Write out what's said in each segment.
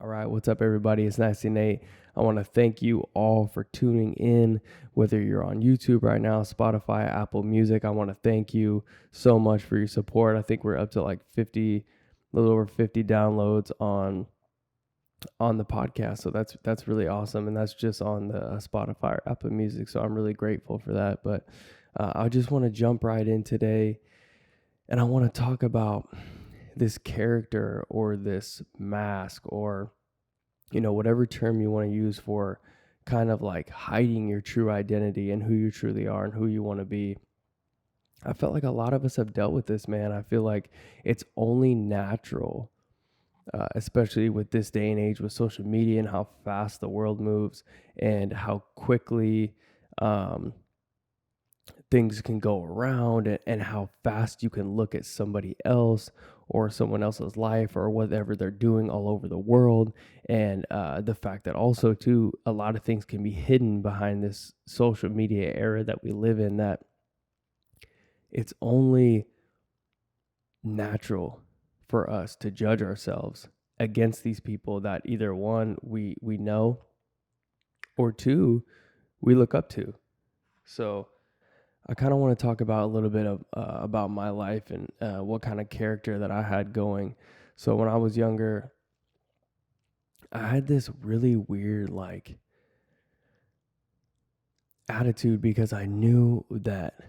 All right, what's up, everybody? It's Nasty Nate. I want to thank you all for tuning in, whether you're on YouTube right now, Spotify, Apple Music. I want to thank you so much for your support. I think we're up to like 50, a little over 50 downloads on the podcast. So that's really awesome, and that's just on the Spotify or Apple Music. So I'm really grateful for that. But I just want to jump right in today, and I want to talk about this character or this mask or whatever term you want to use for kind of like hiding your true identity and who you truly are and who you want to be. I felt like a lot of us have dealt with this, man. I feel like it's only natural, especially with this day and age with social media and how fast the world moves and how quickly things can go around, and how fast you can look at somebody else or someone else's life or whatever they're doing all over the world. And the fact that also too, a lot of things can be hidden behind this social media era that we live in, that it's only natural for us to judge ourselves against these people that either one, we know, or two, we look up to. So I kind of want to talk about a little bit of about my life and what kind of character that I had going. So when I was younger, I had this really weird like attitude because I knew that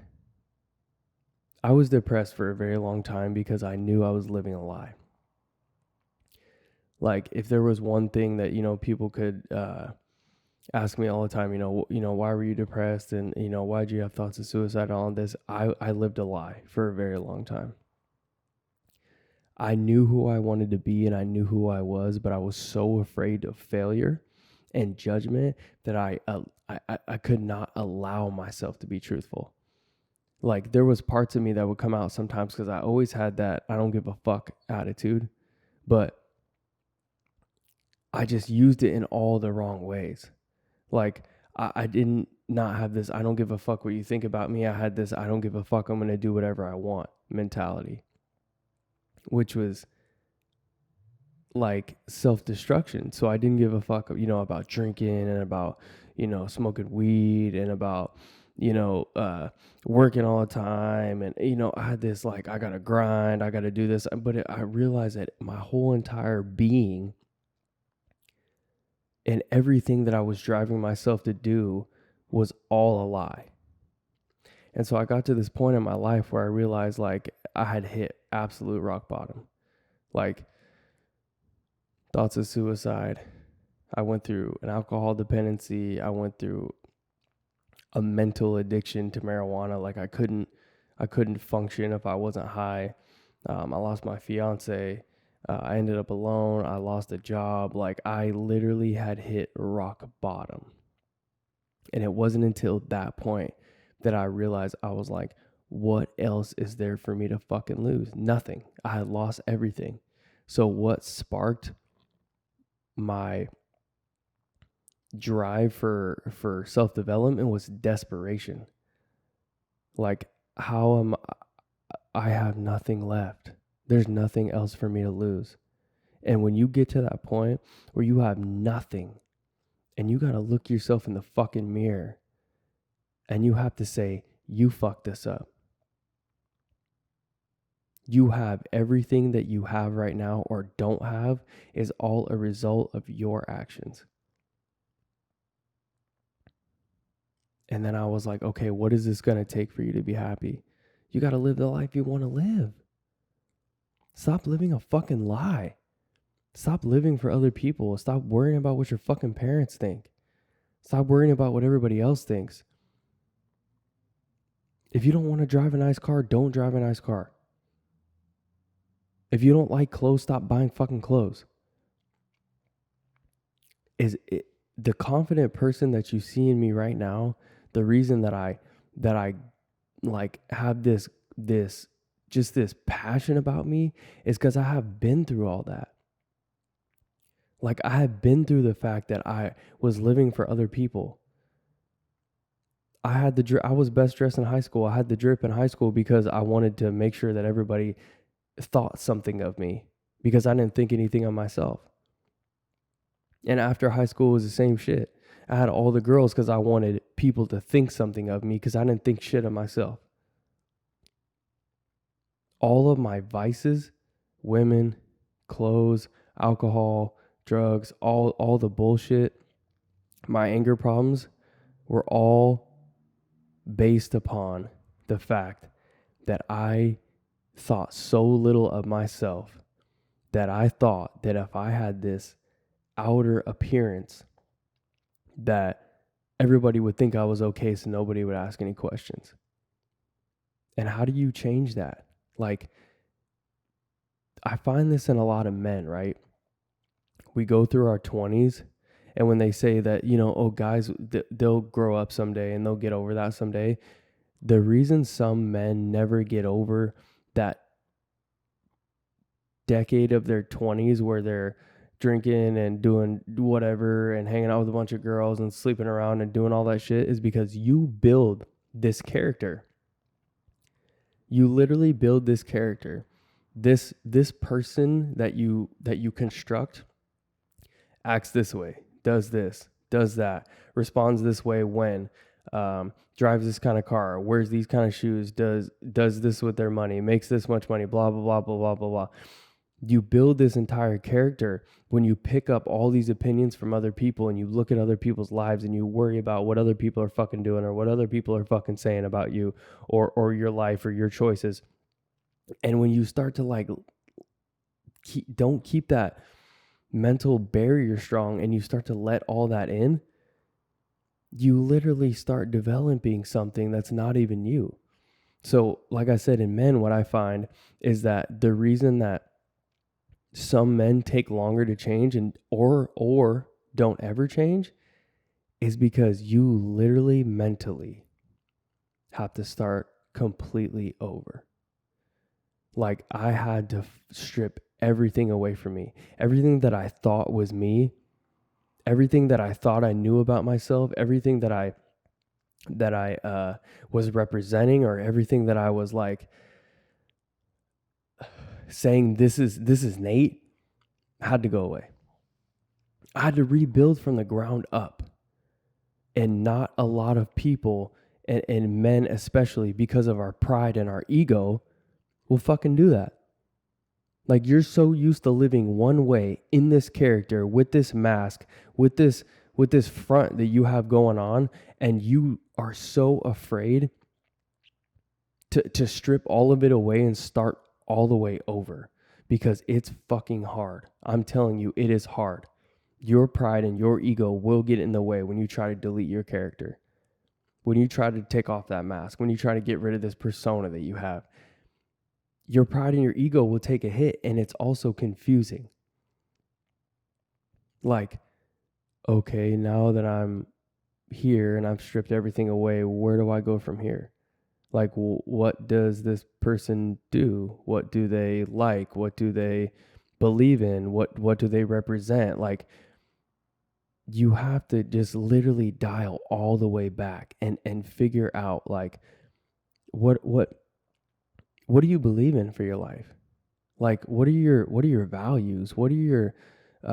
I was depressed for a very long time because I knew I was living a lie. Like if there was one thing that, people could ask me all the time, why were you depressed, and why'd you have thoughts of suicide and all this? I lived a lie for a very long time. I knew who I wanted to be and I knew who I was, but I was so afraid of failure and judgment that I could not allow myself to be truthful. Like there was parts of me that would come out sometimes because I always had that I don't give a fuck attitude, but I just used it in all the wrong ways. Like I didn't not have this I don't give a fuck what you think about me. I had this I don't give a fuck, I'm going to do whatever I want mentality, which was like self-destruction. So I didn't give a fuck, about drinking and about, smoking weed and about, working all the time. And, I had this like, I got to grind, I got to do this. But I realized that my whole entire being and everything that I was driving myself to do was all a lie. And so I got to this point in my life where I realized like I had hit absolute rock bottom. Like thoughts of suicide. I went through an alcohol dependency. I went through a mental addiction to marijuana. Like I couldn't function if I wasn't high. I lost my fiance. I ended up alone. I lost a job. Like I literally had hit rock bottom. And it wasn't until that point that I realized I was like, what else is there for me to fucking lose? Nothing. I had lost everything. So what sparked my drive for self-development was desperation. Like I have nothing left. There's nothing else for me to lose. And when you get to that point where you have nothing and you got to look yourself in the fucking mirror and you have to say, you fucked this up. You have everything that you have right now or don't have is all a result of your actions. And then I was like, okay, what is this going to take for you to be happy? You got to live the life you want to live. Stop living a fucking lie. Stop living for other people. Stop worrying about what your fucking parents think. Stop worrying about what everybody else thinks. If you don't want to drive a nice car, don't drive a nice car. If you don't like clothes, stop buying fucking clothes. The confident person that you see in me right now, the reason that I like have this passion about me is because I have been through all that. Like I have been through the fact that I was living for other people. I was best dressed in high school. I had the drip in high school because I wanted to make sure that everybody thought something of me because I didn't think anything of myself. And after high school, it was the same shit. I had all the girls because I wanted people to think something of me because I didn't think shit of myself. All of my vices, women, clothes, alcohol, drugs, all the bullshit, my anger problems were all based upon the fact that I thought so little of myself that I thought that if I had this outer appearance that everybody would think I was okay, so nobody would ask any questions. And how do you change that? Like, I find this in a lot of men, right? We go through our 20s, and when they say that, oh, guys, they'll grow up someday and they'll get over that someday, the reason some men never get over that decade of their 20s where they're drinking and doing whatever and hanging out with a bunch of girls and sleeping around and doing all that shit is because you build this character. You literally build this character. This person that you construct acts this way, does this, does that, responds this way when, drives this kind of car, wears these kind of shoes, does this with their money, makes this much money, blah, blah, blah, blah, blah, blah, blah. You build this entire character when you pick up all these opinions from other people and you look at other people's lives and you worry about what other people are fucking doing or what other people are fucking saying about you or your life or your choices. And when you start to don't keep that mental barrier strong and you start to let all that in, you literally start developing something that's not even you. So like I said, in men, what I find is that the reason that some men take longer to change and or don't ever change is because you literally mentally have to start completely over. Like, I had to strip everything away from me. Everything that I thought was me, everything that I thought I knew about myself, everything that I was representing, or everything that I was like saying this is Nate, had to go away. I had to rebuild from the ground up. And not a lot of people, and men especially, because of our pride and our ego, will fucking do that. Like, you're so used to living one way in this character with this mask, with this front that you have going on, and you are so afraid to strip all of it away and start all the way over, because it's fucking hard. I'm telling you, it is hard. Your pride and your ego will get in the way when you try to delete your character, when you try to take off that mask, when you try to get rid of this persona that you have. Your pride and your ego will take a hit, and it's also confusing. Like, okay, now that I'm here and I've stripped everything away, where do I go from here? Like, what does this person do? What do they like? What do they believe in? What do they represent? Like, you have to just literally dial all the way back and figure out, like, what do you believe in for your life? Like, what are your values? What are your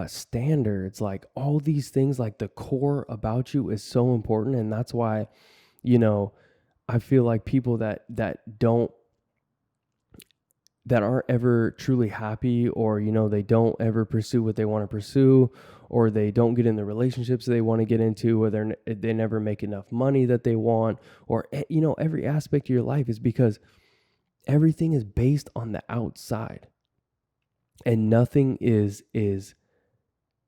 standards? Like, all these things, like the core about you is so important. And that's why, I feel like people that aren't ever truly happy, or, they don't ever pursue what they want to pursue, or they don't get in the relationships they want to get into, or they never make enough money that they want, or, every aspect of your life is because everything is based on the outside and nothing is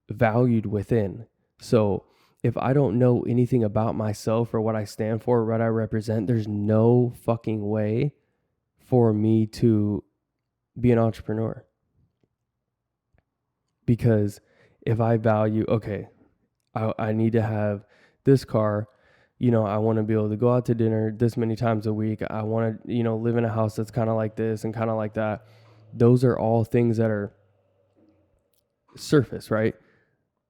valued within. So if I don't know anything about myself or what I stand for, or what I represent, there's no fucking way for me to be an entrepreneur. Because if I value, okay, I need to have this car, I want to be able to go out to dinner this many times a week. I want to, live in a house that's kind of like this and kind of like that. Those are all things that are surface, right?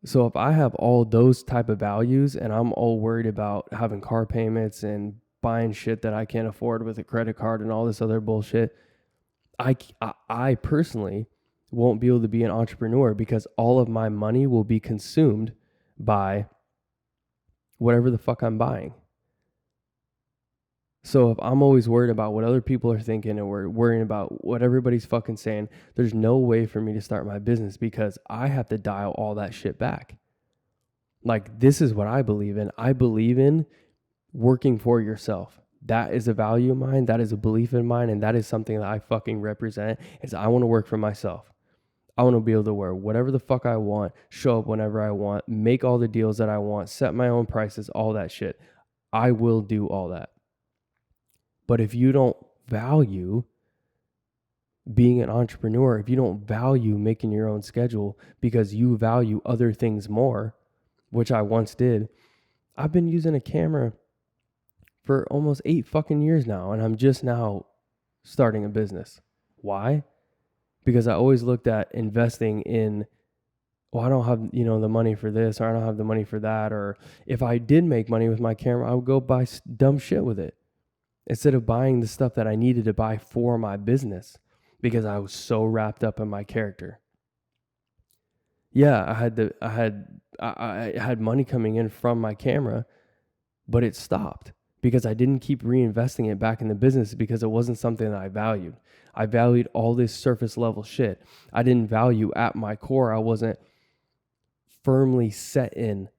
So if I have all those type of values and I'm all worried about having car payments and buying shit that I can't afford with a credit card and all this other bullshit, I personally won't be able to be an entrepreneur because all of my money will be consumed by whatever the fuck I'm buying. So if I'm always worried about what other people are thinking and we're worrying about what everybody's fucking saying, there's no way for me to start my business because I have to dial all that shit back. Like, this is what I believe in. I believe in working for yourself. That is a value of mine. That is a belief in mine. And that is something that I fucking represent is I want to work for myself. I want to be able to wear whatever the fuck I want, show up whenever I want, make all the deals that I want, set my own prices, all that shit. I will do all that. But if you don't value being an entrepreneur, if you don't value making your own schedule because you value other things more, which I once did, I've been using a camera for almost 8 fucking years now, and I'm just now starting a business. Why? Because I always looked at investing in, well, I don't have, the money for this, or I don't have the money for that, or if I did make money with my camera, I would go buy dumb shit with it instead of buying the stuff that I needed to buy for my business because I was so wrapped up in my character. Yeah, I had money coming in from my camera, but it stopped because I didn't keep reinvesting it back in the business because it wasn't something that I valued. I valued all this surface level shit. I didn't value at my core. I wasn't firmly set in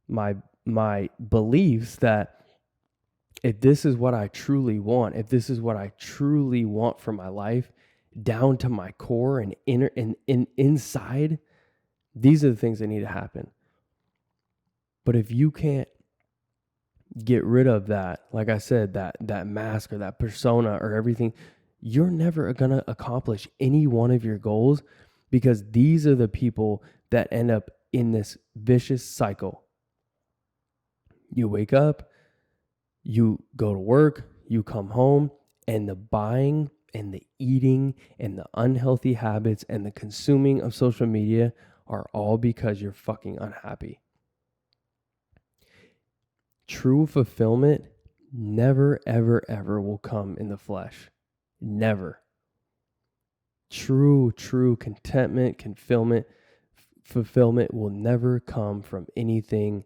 my beliefs that if this is what I truly want, if this is what I truly want for my life, down to my core and inner and inside, these are the things that need to happen. But if you can't get rid of that, like I said, that mask or that persona or everything, you're never going to accomplish any one of your goals because these are the people that end up in this vicious cycle. You wake up, you go to work, you come home, and the buying and the eating and the unhealthy habits and the consuming of social media are all because you're fucking unhappy. True fulfillment never, ever, ever will come in the flesh. Never. True contentment, fulfillment will never come from anything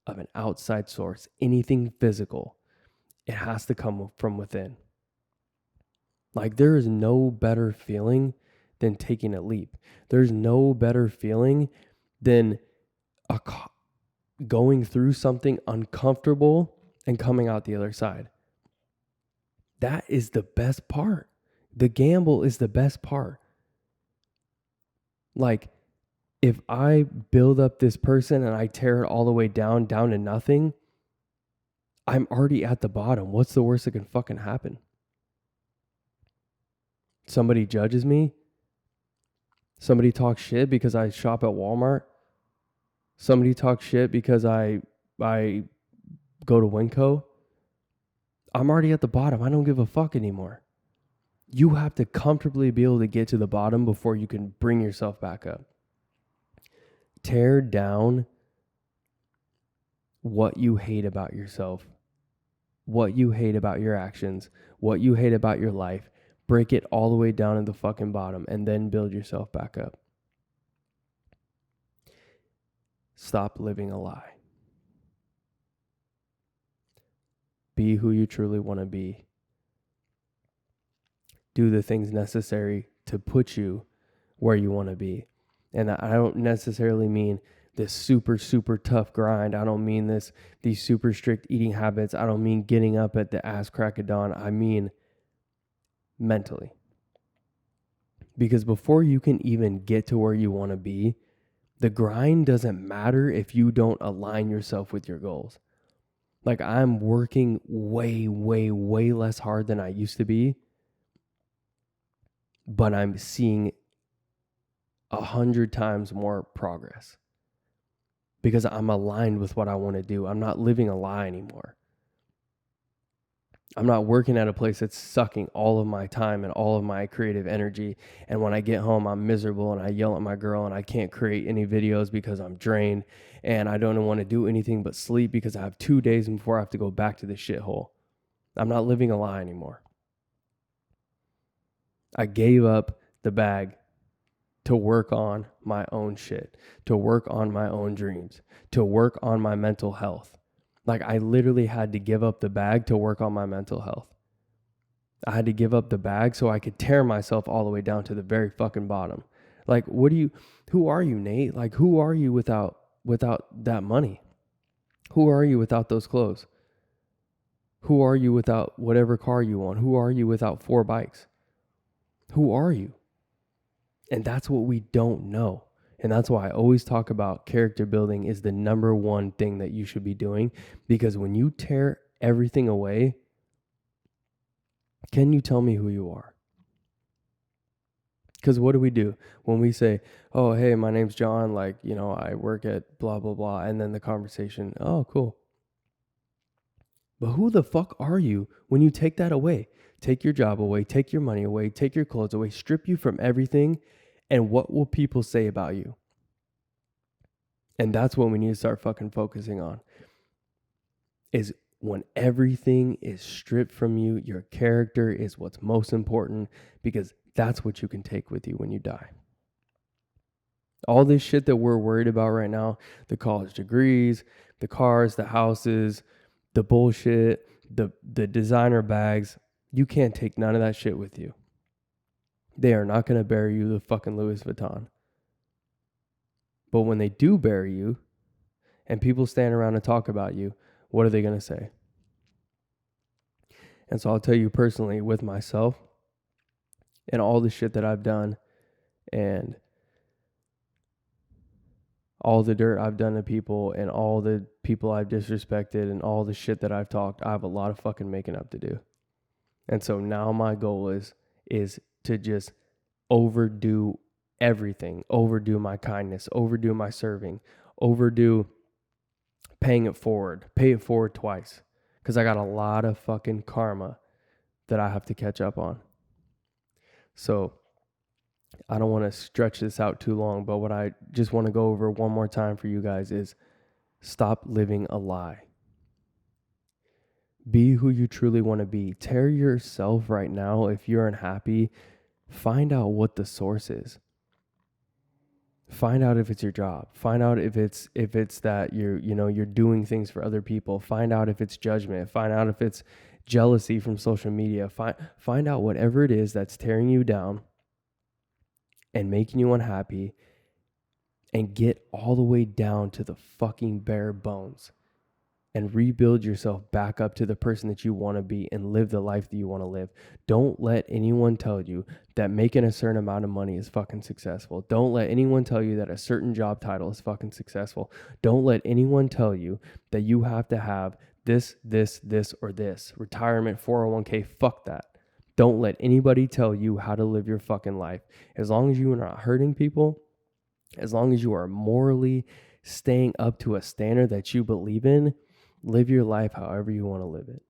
of an outside source, anything physical. It has to come from within. Like, there is no better feeling than taking a leap. There's no better feeling than going through something uncomfortable and coming out the other side. That is the best part. The gamble is the best part. Like, if I build up this person and I tear it all the way down to nothing, I'm already at the bottom. What's the worst that can fucking happen? Somebody judges me. Somebody talks shit because I shop at Walmart. Somebody talks shit because I go to Winco. I'm already at the bottom. I don't give a fuck anymore. You have to comfortably be able to get to the bottom before you can bring yourself back up. Tear down what you hate about yourself, what you hate about your actions, what you hate about your life. Break it all the way down to the fucking bottom and then build yourself back up. Stop living a lie. Be who you truly want to be. Do the things necessary to put you where you want to be. And I don't necessarily mean this super tough grind. I don't mean these super strict eating habits. I don't mean getting up at the ass crack of dawn. I mean mentally. Because before you can even get to where you want to be, the grind doesn't matter if you don't align yourself with your goals. Like, I'm working way less hard than I used to be, but I'm seeing 100 times more progress because I'm aligned with what I want to do. I'm not living a lie anymore. I'm not working at a place that's sucking all of my time and all of my creative energy. And when I get home, I'm miserable and I yell at my girl and I can't create any videos because I'm drained and I don't want to do anything but sleep because I have 2 days before I have to go back to the shithole. I'm not living a lie anymore. I gave up the bag to work on my own shit, to work on my own dreams, to work on my mental health. Like, I literally had to give up the bag to work on my mental health. I had to give up the bag so I could tear myself all the way down to the very fucking bottom. Like, who are you, Nate? Like, who are you without that money? Who are you without those clothes? Who are you without whatever car you want? Who are you without 4 bikes? Who are you? And that's what we don't know. And that's why I always talk about character building is the number one thing that you should be doing. Because when you tear everything away, can you tell me who you are? Because what do we do when we say, oh, hey, my name's John, like, you know, I work at blah, blah, blah. And then the conversation, oh, cool. But who the fuck are you when you take that away? Take your job away, take your money away, take your clothes away, strip you from everything. And what will people say about you? And that's what we need to start fucking focusing on. Is when everything is stripped from you, your character is what's most important, because that's what you can take with you when you die. All this shit that we're worried about right now, the college degrees, the cars, the houses, the bullshit, the designer bags, you can't take none of that shit with you. They are not going to bury you the fucking Louis Vuitton. But when they do bury you and people stand around and talk about you, what are they going to say? And so I'll tell you personally, with myself and all the shit that I've done and all the dirt I've done to people and all the people I've disrespected and all the shit that I've talked, I have a lot of fucking making up to do. And so now my goal is to just overdo everything, overdo my kindness, overdo my serving, overdo pay it forward twice. Because I got a lot of fucking karma that I have to catch up on. So I don't want to stretch this out too long, but what I just want to go over one more time for you guys is stop living a lie. Be who you truly want to be. Tear yourself right now. If you're unhappy, find out what the source is. Find out if it's your job. Find out if it's that you're doing things for other people. Find out if it's judgment. Find out if it's jealousy from social media. Find out whatever it is that's tearing you down and making you unhappy, and get all the way down to the fucking bare bones and rebuild yourself back up to the person that you want to be and live the life that you want to live. Don't let anyone tell you that making a certain amount of money is fucking successful. Don't let anyone tell you that a certain job title is fucking successful. Don't let anyone tell you that you have to have this, or this. Retirement, 401k, fuck that. Don't let anybody tell you how to live your fucking life. As long as you are not hurting people, as long as you are morally staying up to a standard that you believe in, live your life however you want to live it.